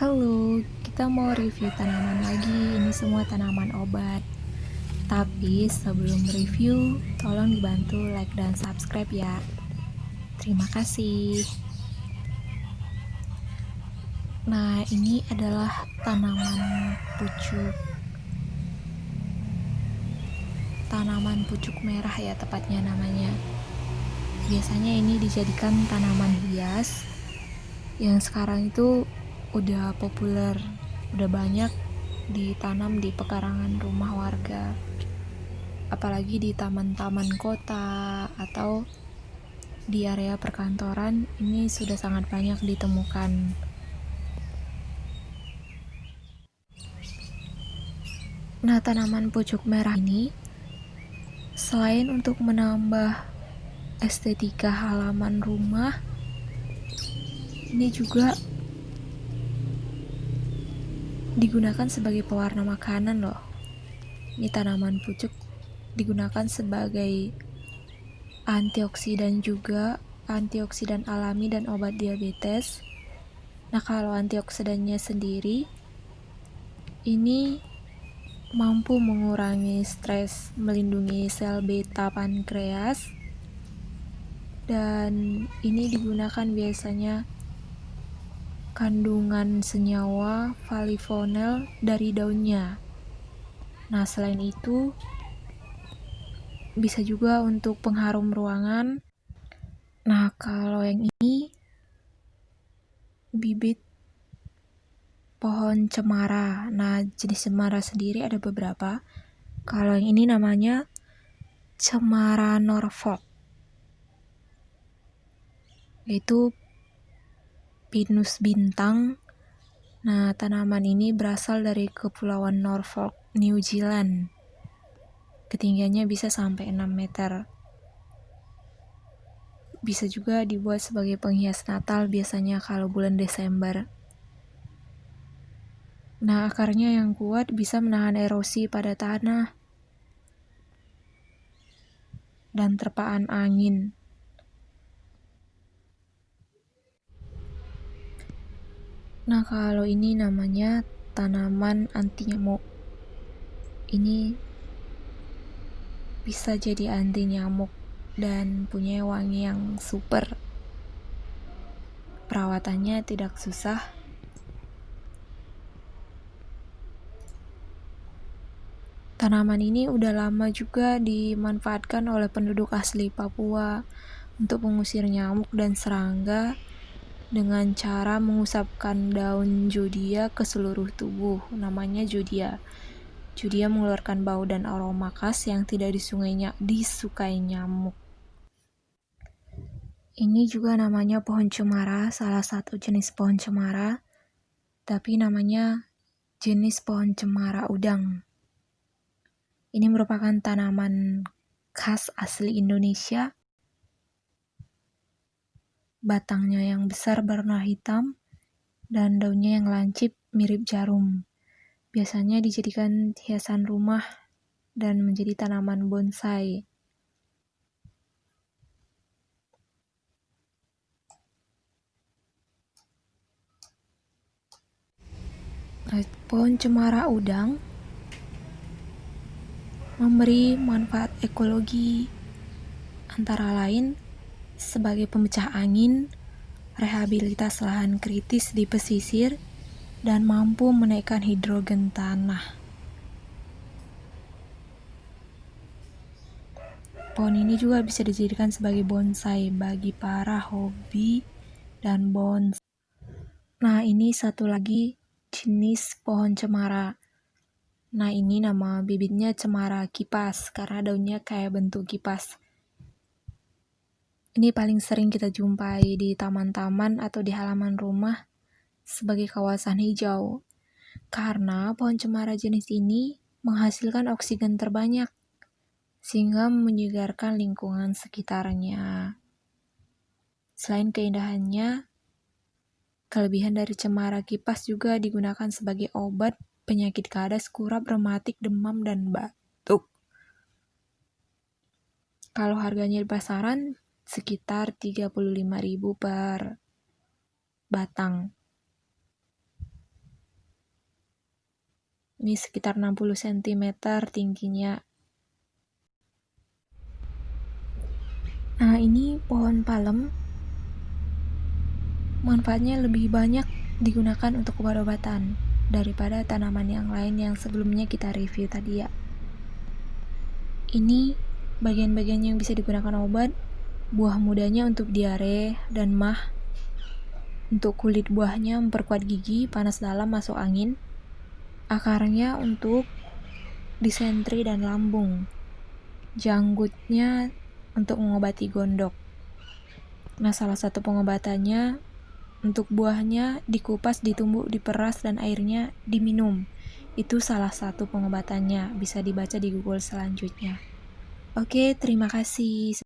Halo, kita mau review tanaman lagi. Ini semua tanaman obat. Tapi sebelum review, tolong dibantu like dan subscribe ya. Terima kasih. Nah, ini adalah tanaman pucuk merah ya tepatnya namanya. Biasanya ini dijadikan tanaman hias yang sekarang itu udah populer, udah banyak ditanam di pekarangan rumah warga. Apalagi di taman-taman kota atau di area perkantoran ini sudah sangat banyak ditemukan. Nah, tanaman pucuk merah ini selain untuk menambah estetika halaman rumah, ini juga digunakan sebagai pewarna makanan loh. Ini tanaman pucuk digunakan sebagai antioksidan alami dan obat diabetes. Nah, kalau antioksidannya sendiri ini mampu mengurangi stres, melindungi sel beta pankreas, dan ini digunakan biasanya kandungan senyawa flavonoid dari daunnya. Nah, selain itu bisa juga untuk pengharum ruangan. Nah, kalau yang ini bibit pohon cemara. Nah, jenis cemara sendiri ada beberapa. Kalau yang ini namanya cemara Norfolk, yaitu pinus bintang. Nah, tanaman ini berasal dari Kepulauan Norfolk, New Zealand. Ketinggiannya bisa sampai 6 meter. Bisa juga dibuat sebagai penghias Natal biasanya kalau bulan Desember. Nah, akarnya yang kuat bisa menahan erosi pada tanah dan terpaan angin. Nah, kalau ini namanya tanaman anti nyamuk. Ini bisa jadi anti nyamuk dan punya wangi yang super. Perawatannya tidak susah. Tanaman ini udah lama juga dimanfaatkan oleh penduduk asli Papua untuk mengusir nyamuk dan serangga dengan cara mengusapkan daun jodia ke seluruh tubuh. Namanya jodia. Jodia mengeluarkan bau dan aroma khas yang tidak disukai nyamuk. Ini juga namanya pohon cemara, salah satu jenis pohon cemara, tapi namanya jenis pohon cemara udang. Ini merupakan tanaman khas asli Indonesia. Batangnya yang besar berwarna hitam dan daunnya yang lancip mirip jarum. Biasanya dijadikan hiasan rumah dan menjadi tanaman bonsai. Pohon cemara udang memberi manfaat ekologi antara lain sebagai pemecah angin, rehabilitas lahan kritis di pesisir, dan mampu menaikkan hidrogen tanah. Pohon ini juga bisa dijadikan sebagai bonsai bagi para hobi dan bonsai. Nah, ini satu lagi jenis pohon cemara. Nah, ini nama bibitnya cemara kipas karena daunnya kayak bentuk kipas. Ini paling sering kita jumpai di taman-taman atau di halaman rumah sebagai kawasan hijau. Karena pohon cemara jenis ini menghasilkan oksigen terbanyak, sehingga menyegarkan lingkungan sekitarnya. Selain keindahannya, kelebihan dari cemara kipas juga digunakan sebagai obat penyakit kadas, kurap, rematik, demam, dan batuk. Kalau harganya di pasaran, sekitar 35.000 per batang. Ini sekitar 60 cm tingginya. Nah, ini pohon palem. Manfaatnya lebih banyak digunakan untuk obat-obatan daripada tanaman yang lain yang sebelumnya kita review tadi ya. Ini bagian-bagian yang bisa digunakan obat. Buah mudanya untuk diare dan mah. Untuk kulit buahnya memperkuat gigi, panas dalam, masuk angin. Akarnya untuk disentri dan lambung. Janggutnya untuk mengobati gondok. Nah, salah satu pengobatannya untuk buahnya dikupas, ditumbuk, diperas, dan airnya diminum. Itu salah satu pengobatannya. Bisa dibaca di Google selanjutnya. Oke, terima kasih.